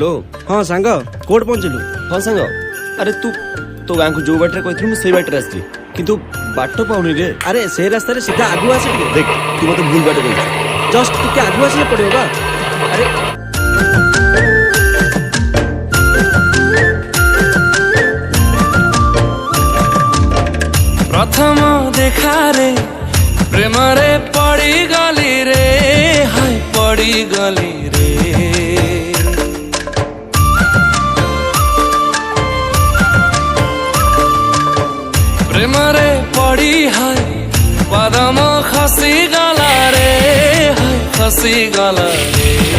पहुँचो। हाँ सांग कोड पहुँचलु। हाँ सांग अरे तू तो गाँ को जो बाटर कहती मुझे बाटर आसली किंतु बाट पाऊनी रे। अरे से रास्ता सीधा आगु आसे देख तू मत भूल बाट कह जस्ट टिके आगु आसे पड़े बा। अरे प्रथम देखा रे प्रेम रे पड़ी गली रे हाय पड़ी गली रे प्रेम रे पड़ी हाय पदम खसी गला रे हाय खसी गला रे।